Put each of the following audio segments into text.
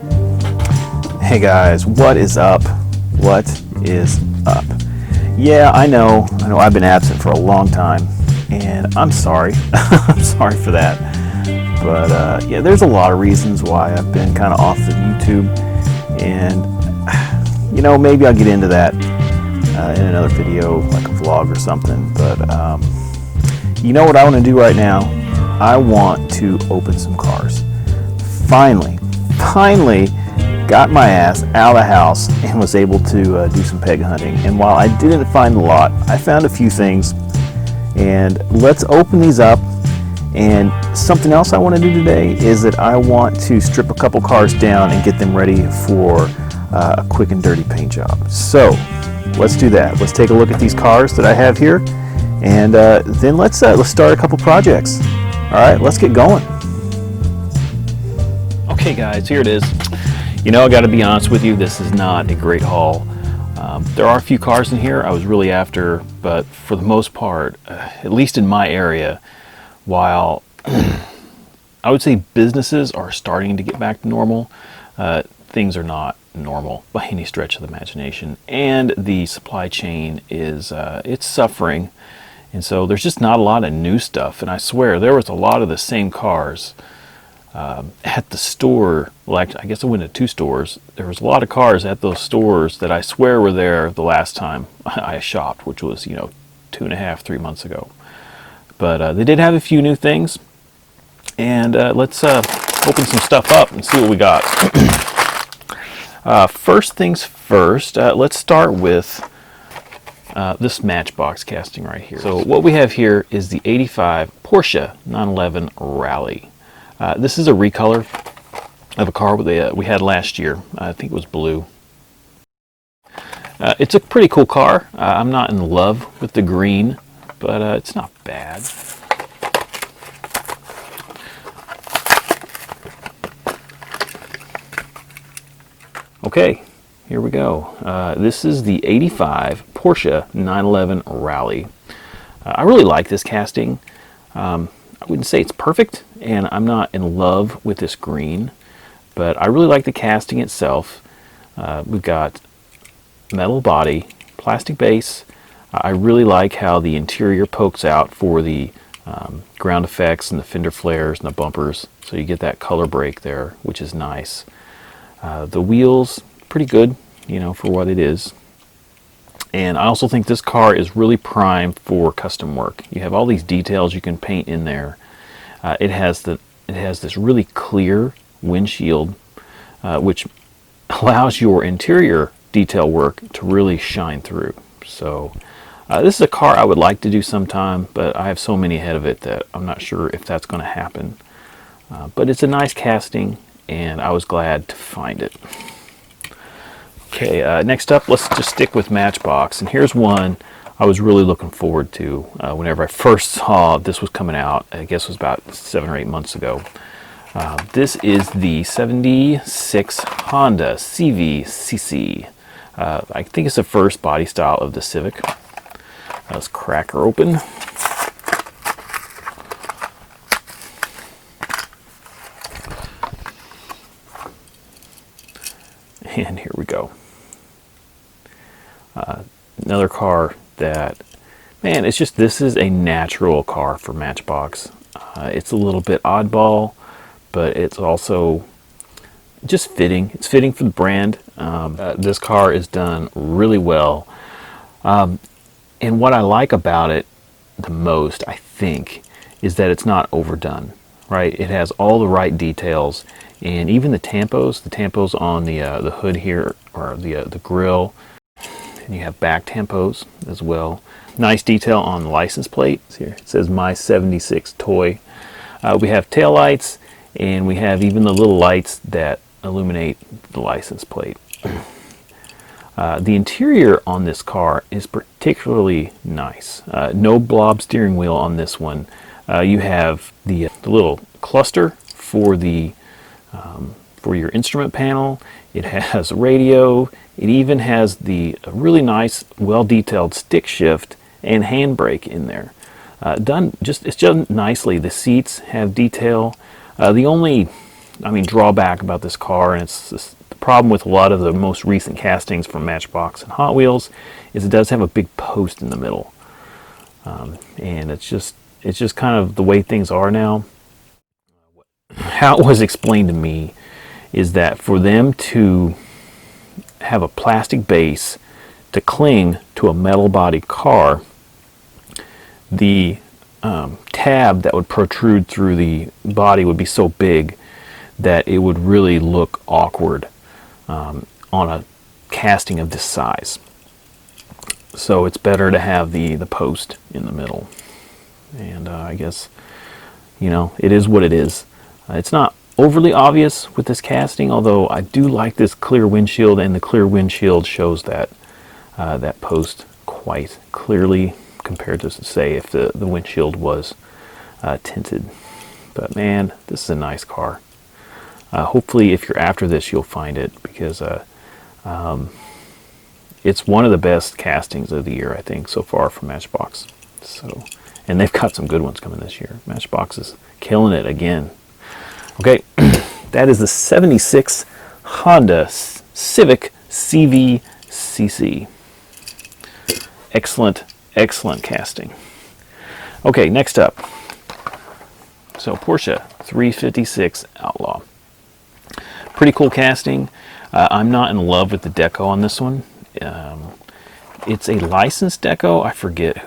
Hey guys, what is up? What is up? Yeah, I know I've been absent for a long time, and I'm sorry. I'm sorry for that. But yeah, there's a lot of reasons why I've been kind of off the YouTube, and maybe I'll get into that in another video, like a vlog or something. But you know what I want to do right now? I want to open some cars. Finally got my ass out of the house and was able to do some peg hunting. And while I didn't find a lot, I found a few things. And let's open these up. And something else I want to do today is that I want to strip a couple cars down and get them ready for a quick and dirty paint job. So let's do that. Let's take a look at these cars that I have here, and then let's start a couple projects. All right, let's get going. Okay guys, here it is. I got to be honest with you, this is not a great haul. There are a few cars in here I was really after, but for the most part, at least in my area, while I would say businesses are starting to get back to normal, things are not normal by any stretch of the imagination, and the supply chain is it's suffering, and so there's just not a lot of new stuff. And I swear there was a lot of the same cars at the store. Well, I guess I went to 2 stores. There was a lot of cars at those stores that I swear were there the last time I shopped, which was 2.5, 3 months ago. But they did have a few new things, and let's open some stuff up and see what we got. First things first, let's start with this Matchbox casting right here. So what we have here is the 85 Porsche 911 Rally. This is a recolor of a car we had last year. I think it was blue. It's a pretty cool car. I'm not in love with the green, but it's not bad. Okay, here we go. This is the 85 Porsche 911 Rally. I really like this casting. I wouldn't say it's perfect, and I'm not in love with this green, but I really like the casting itself. We've got metal body, plastic base. I really like how the interior pokes out for the ground effects and the fender flares and the bumpers, so you get that color break there, which is nice. The wheels, pretty good, for what it is. And I also think this car is really primed for custom work. You have all these details you can paint in there. It has this really clear windshield, which allows your interior detail work to really shine through. So this is a car I would like to do sometime, but I have so many ahead of it that I'm not sure if that's going to happen. But it's a nice casting, and I was glad to find it. Okay, next up, let's just stick with Matchbox. And here's one I was really looking forward to whenever I first saw this was coming out. I guess it was about 7 or 8 months ago. This is the 76 Honda CVCC. I think it's the first body style of the Civic. Let's crack her open. And here we go. Another car that, man, it's just, this is a natural car for Matchbox. It's a little bit oddball, but it's also just fitting. It's fitting for the brand. This car is done really well. And what I like about it the most, I think, is that it's not overdone, right? It has all the right details, and even the tampos on the hood here, or the grille, and you have back tampos as well. Nice detail on the license plate. Here it says My 76 Toy. We have tail lights, and we have even the little lights that illuminate the license plate. The interior on this car is particularly nice. No blob steering wheel on this one. You have the little cluster for for your instrument panel. It has radio. It even has the really nice, well-detailed stick shift and handbrake in there. It's done nicely. The seats have detail. The only drawback about this car, and it's the problem with a lot of the most recent castings from Matchbox and Hot Wheels, is it does have a big post in the middle, and it's just kind of the way things are now. How it was explained to me is that for them to have a plastic base to cling to a metal body car, the tab that would protrude through the body would be so big that it would really look awkward on a casting of this size. So it's better to have the post in the middle. And I guess, it is what it is. It's not overly obvious with this casting, although I do like this clear windshield, and the clear windshield shows that post quite clearly compared to, say, if the windshield was tinted. But man, this is a nice car. Hopefully if you're after this, you'll find it, because it's one of the best castings of the year, I think, so far from Matchbox. So, and they've got some good ones coming this year. Matchbox is killing it again. Okay, that is the 76 Honda Civic CV-CC. Excellent, excellent casting. Okay, next up. So Porsche 356 Outlaw. Pretty cool casting. I'm not in love with the deco on this one. It's a licensed deco. I forget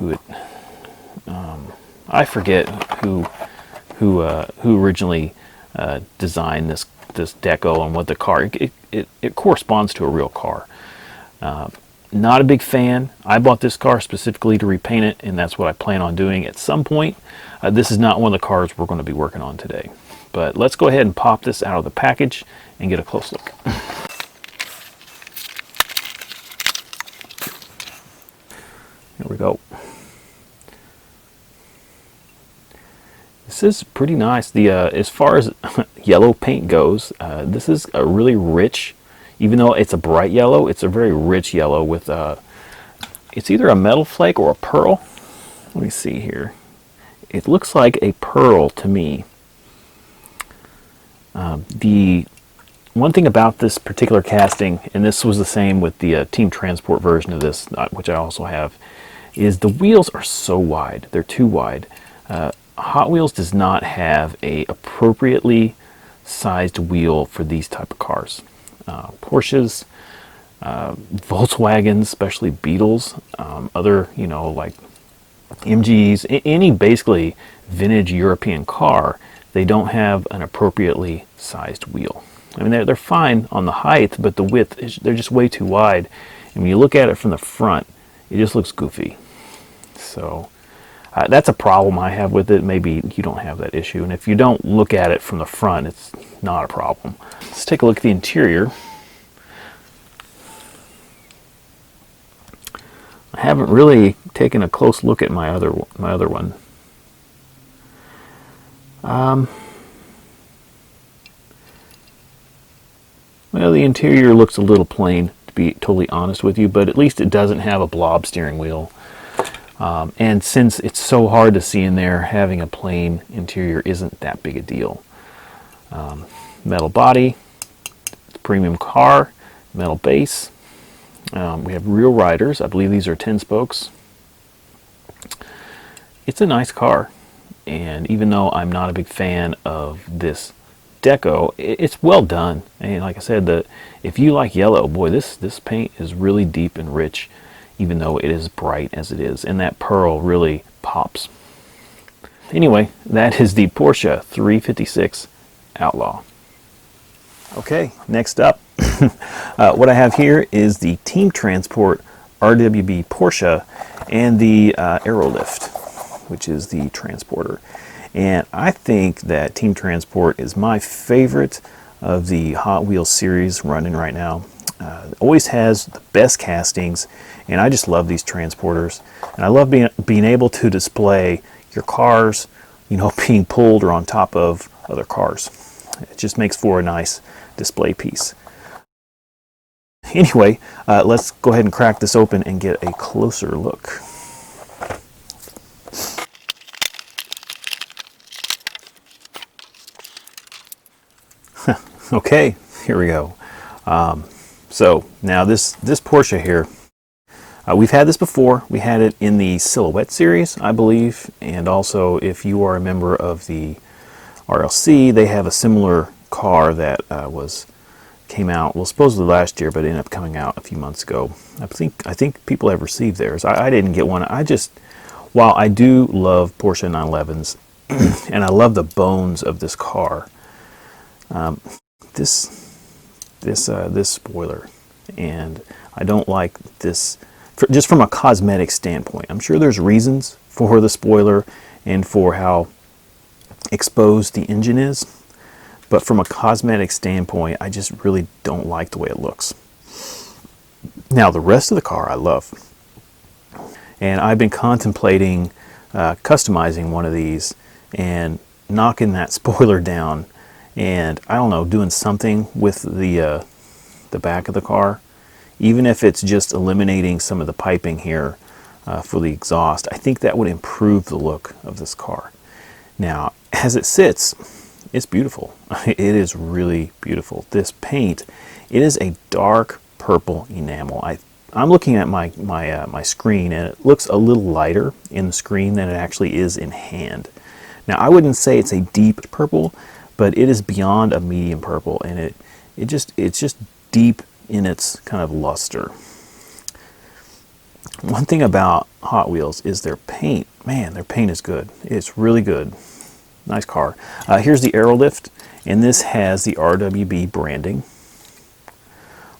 who originally designed this deco and what the car. It corresponds to a real car. Not a big fan. I bought this car specifically to repaint it, and that's what I plan on doing at some point. This is not one of the cars we're going to be working on today. But let's go ahead and pop this out of the package and get a close look. Here we go. This is pretty nice. As far as yellow paint goes, this is a really rich, even though it's a bright yellow, it's a very rich yellow with it's either a metal flake or a pearl. Let me see here. It looks like a pearl to me. The one thing about this particular casting, and this was the same with the Team Transport version of this, which I also have, is the wheels are so wide. They're too wide. Hot Wheels does not have a appropriately sized wheel for these type of cars. Porsches, Volkswagens, especially Beetles, other, like MGs, any basically vintage European car, they don't have an appropriately sized wheel. I mean, they're fine on the height, but the width, they're just way too wide. And when you look at it from the front, it just looks goofy. So that's a problem I have with it. Maybe you don't have that issue. And if you don't look at it from the front, it's not a problem. Let's take a look at the interior. I haven't really taken a close look at my other one. Well, the interior looks a little plain, to be totally honest with you, but at least it doesn't have a blob steering wheel. And since it's so hard to see in there, having a plain interior isn't that big a deal. Metal body, premium car, metal base. We have real riders. I believe these are 10 spokes. It's a nice car, and even though I'm not a big fan of this deco, it's well done. And like I said, if you like yellow, boy, this paint is really deep and rich, even though it is bright as it is, and that pearl really pops. Anyway, that is the Porsche 356 Outlaw. Okay, next up, what I have here is the Team Transport RWB Porsche and the Aerolift, which is the transporter. And I think that Team Transport is my favorite of the Hot Wheels series running right now. Always has the best castings, and I just love these transporters. And I love being able to display your cars, being pulled or on top of other cars. It just makes for a nice display piece. Anyway, let's go ahead and crack this open and get a closer look. Okay, here we go. So now this Porsche here, we've had this before. We had it in the Silhouette series, I believe, and also if you are a member of the RLC, they have a similar car that came out, well, supposedly last year, but ended up coming out a few months ago. I think people have received theirs. I didn't get one. While I do love Porsche 911s, and I love the bones of this car, this spoiler, and I don't like this just from a cosmetic standpoint. I'm sure there's reasons for the spoiler and for how exposed the engine is, but from a cosmetic standpoint, I just really don't like the way it looks. Now, the rest of the car I love, and I've been contemplating customizing one of these and knocking that spoiler down, and I don't know, doing something with the back of the car, even if it's just eliminating some of the piping here for the exhaust. I think that would improve the look of this car. Now, as it sits, it's beautiful. It is really beautiful. This paint, it is a dark purple enamel. I'm looking at my screen, and it looks a little lighter in the screen than it actually is in hand. Now, I wouldn't say it's a deep purple, but it is beyond a medium purple, and it's just deep in its kind of luster. One thing about Hot Wheels is their paint. Man, their paint is good. It's really good. Nice car. Here's the Aerolift, and this has the RWB branding.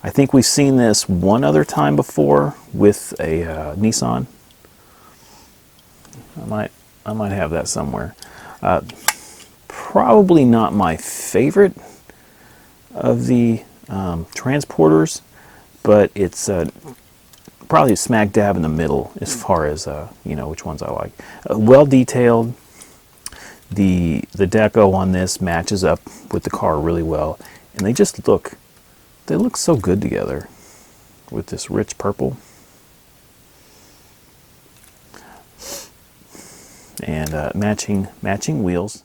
I think we've seen this one other time before with a Nissan. I might have that somewhere. Probably not my favorite of the transporters, but it's probably smack dab in the middle as far as which ones I like. Well detailed. The deco on this matches up with the car really well, and they look so good together with this rich purple. And matching wheels.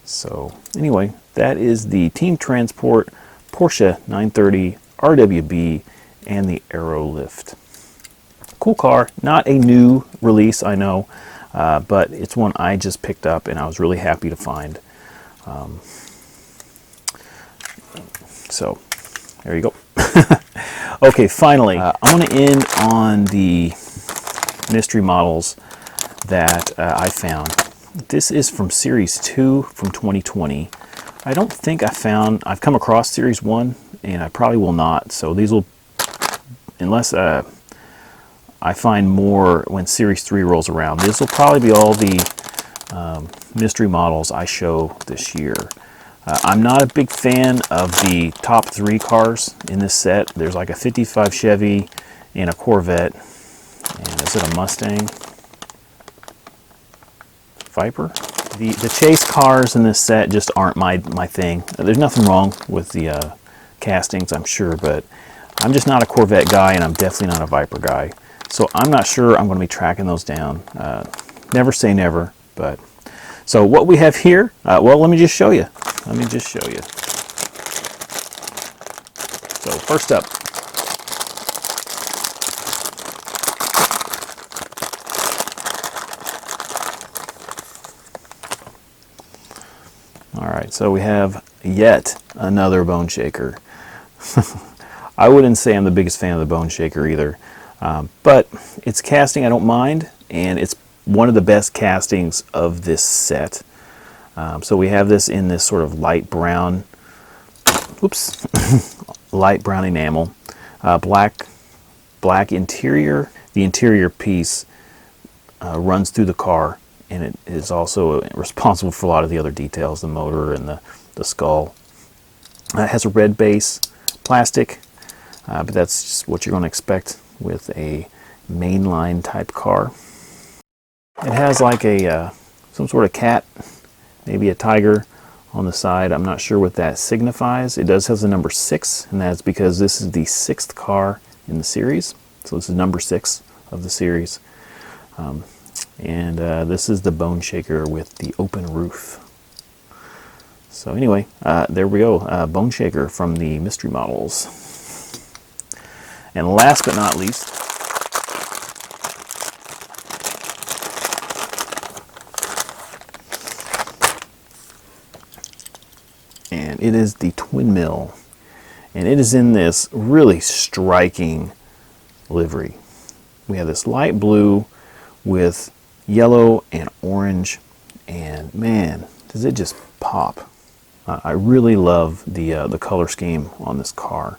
So anyway, that is the Team Transport Porsche 930 RWB and the Aerolift. Cool car, not a new release, I know, but it's one I just picked up and I was really happy to find. So there you go. Okay, finally, I want to end on the mystery models that I found. This is from Series 2 from 2020. I don't think I've come across Series 1, and I probably will not. So these will, unless I find more when Series 3 rolls around, this will probably be all the mystery models I show this year. I'm not a big fan of the top 3 cars in this set. There's like a 55 Chevy and a Corvette. And is it a Mustang? Viper? The chase cars in this set just aren't my thing. There's nothing wrong with the castings, I'm sure, but I'm just not a Corvette guy, and I'm definitely not a Viper guy. So I'm not sure I'm going to be tracking those down. Never say never, but... So what we have here, well, let me just show you. So first up, all right, so we have yet another bone shaker. I wouldn't say I'm the biggest fan of the bone shaker either, but it's casting I don't mind, and it's one of the best castings of this set. So we have this in this sort of light brown, light brown enamel, black interior. The interior piece runs through the car, and it is also responsible for a lot of the other details, the motor and the skull. It has a red base, plastic, but that's just what you're going to expect with a mainline type car. It has like a some sort of cat, maybe a tiger on the side. I'm not sure what that signifies. It does have the number 6, and that's because this is the 6th car in the series. So this is number 6 of the series. And this is the bone shaker with the open roof. So anyway, there we go, Bone Shaker from the Mystery Models. And last but not least, and it is the Twin Mill. And it is in this really striking livery. We have this light blue with yellow and orange, and man, does it just pop. I really love the color scheme on this car.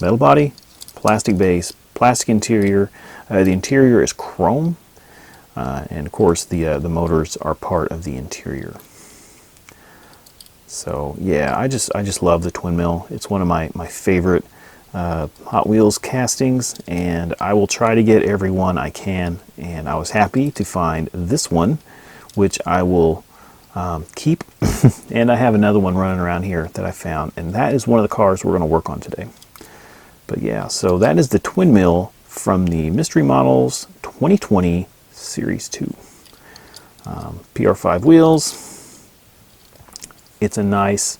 Metal body, plastic base, plastic interior. The interior is chrome, and of course the motors are part of the interior. So yeah, I just love the Twin Mill. It's one of my favorite Hot Wheels castings, and I will try to get every one I can. And I was happy to find this one, which I will keep. And I have another one running around here that I found, and that is one of the cars we're going to work on today. But yeah, so that is the Twin Mill from the Mystery Models 2020 Series 2. PR5 wheels. It's a nice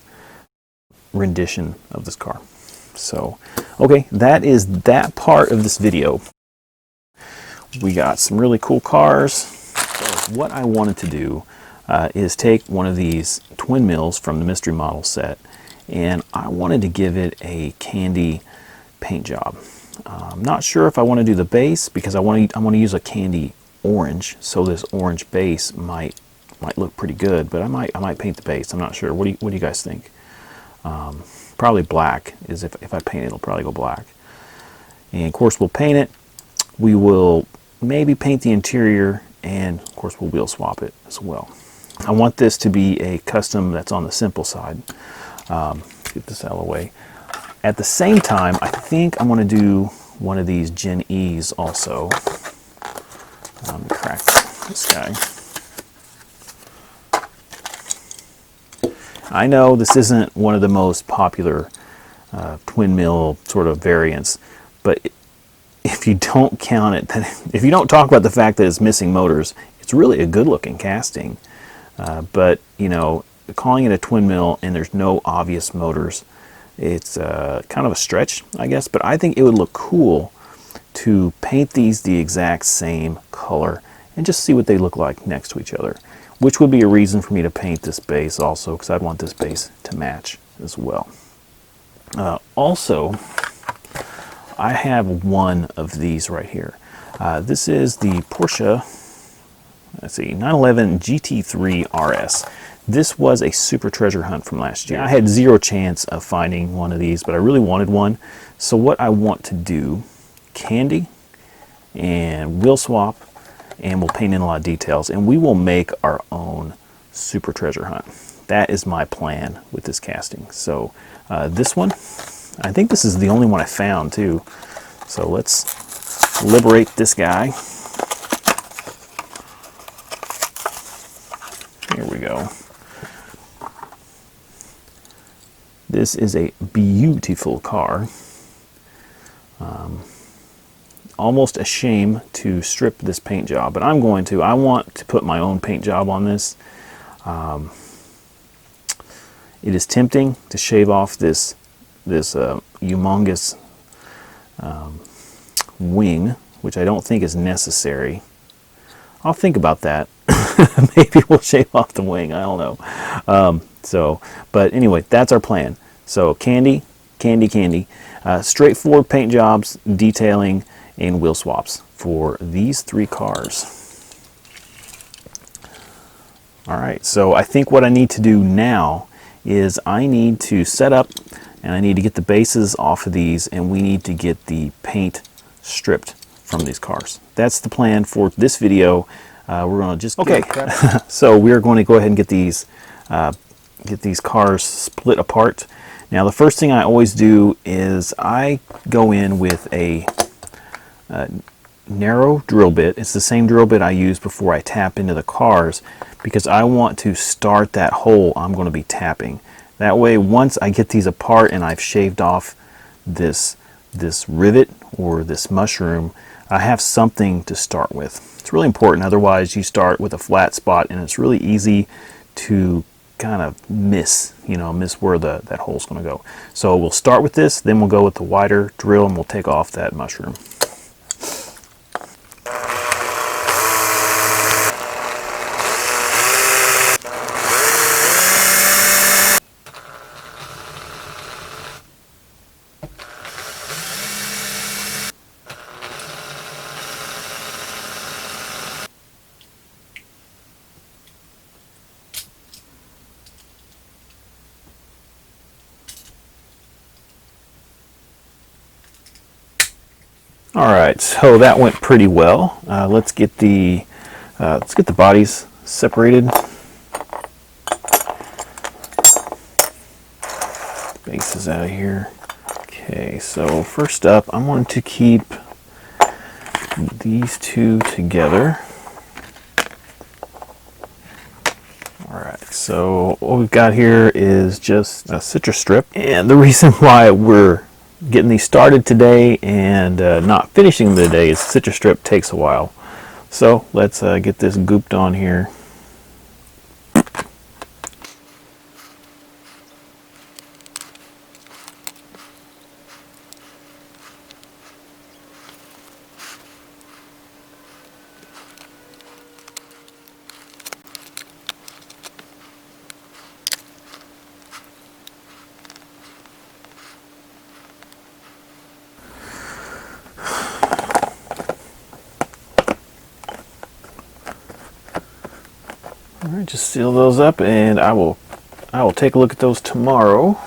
rendition of this car. So, okay, that is that part of this video. We got some really cool cars. So what I wanted to do is take one of these Twin Mills from the Mystery Model set, and I wanted to give it a candy paint job. I'm not sure if I want to do the base, because I want to use a candy orange, so this orange base might look pretty good. But I might paint the base. I'm not sure. What do you guys think? Probably black is if I paint it, it'll probably go black. And of course we'll paint it. We will maybe paint the interior, and of course we'll wheel swap it as well. I want this to be a custom that's on the simple side. Get this out of the way. At the same time, I think I'm going to do one of these Gen E's also. Let me crack this guy. I know this isn't one of the most popular Twin Mill sort of variants, but if you don't count it, if you don't talk about the fact that it's missing motors, it's really a good looking casting. But you know, calling it a Twin Mill and there's no obvious motors, it's kind of a stretch, I guess. But I think it would look cool to paint these the exact same color and just see what they look like next to each other, which would be a reason for me to paint this base also, because I'd want this base to match as well. Also, I have one of these right here. This is the Porsche, let's see, 911 GT3 RS. This was a super treasure hunt from last year. I had zero chance of finding one of these, but I really wanted one. So what I want to do, candy and wheel swap, and we'll paint in a lot of details, and we will make our own super treasure hunt. That is my plan with this casting. So this one, I think this is the only one I found too. So let's liberate this guy. Here we go. This is a beautiful car. Almost a shame to strip this paint job, but I want to put my own paint job on this. It is tempting to shave off this humongous wing, which I don't think is necessary. I'll think about that. Maybe we'll shave off the wing, I don't know. But anyway, that's our plan. So candy, straightforward paint jobs, detailing, and wheel swaps for these three cars. Alright, so I think what I need to do now is I need to set up, and I need to get the bases off of these, and we need to get the paint stripped from these cars. That's the plan for this video. We're going to just so we're going to go ahead and get these cars split apart. Now the first thing I always do is I go in with a narrow drill bit. It's the same drill bit I use before I tap into the cars, because I want to start that hole I'm going to be tapping. That way, once I get these apart and I've shaved off this rivet or this mushroom, I have something to start with. It's really important. Otherwise, you start with a flat spot, and it's really easy to kind of miss where that hole's going to go. So we'll start with this, then we'll go with the wider drill, and we'll take off that mushroom. All right, so that went pretty well. Let's get the bodies separated. Base is out of here. Okay, so first up, I'm going to keep these two together. All right, so what we've got here is just a citrus strip, and the reason why we're getting these started today and not finishing them today is citrus strip takes a while. So let's get this gooped on here. All right, just seal those up, and I will take a look at those tomorrow.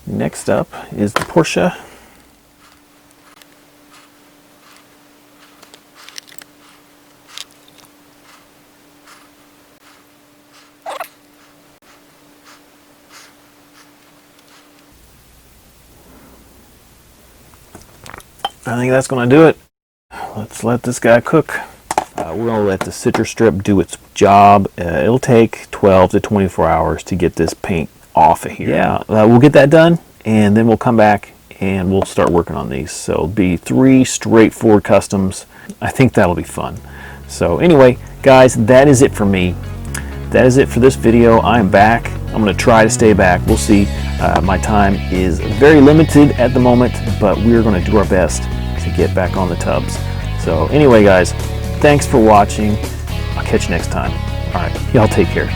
Next up is the Porsche. I think that's going to do it. Let's let this guy cook. We're going to let the citrus strip do its job. It'll take 12 to 24 hours to get this paint off of here. Yeah, we'll get that done, and then we'll come back and we'll start working on these. So it'll be 3 straightforward customs. I think that'll be fun. So anyway, guys, that is it for me. That is it for this video. I'm back. I'm going to try to stay back. We'll see. My time is very limited at the moment, but we're going to do our best to get back on the tubs. So anyway, guys, thanks for watching. I'll catch you next time. All right, y'all take care.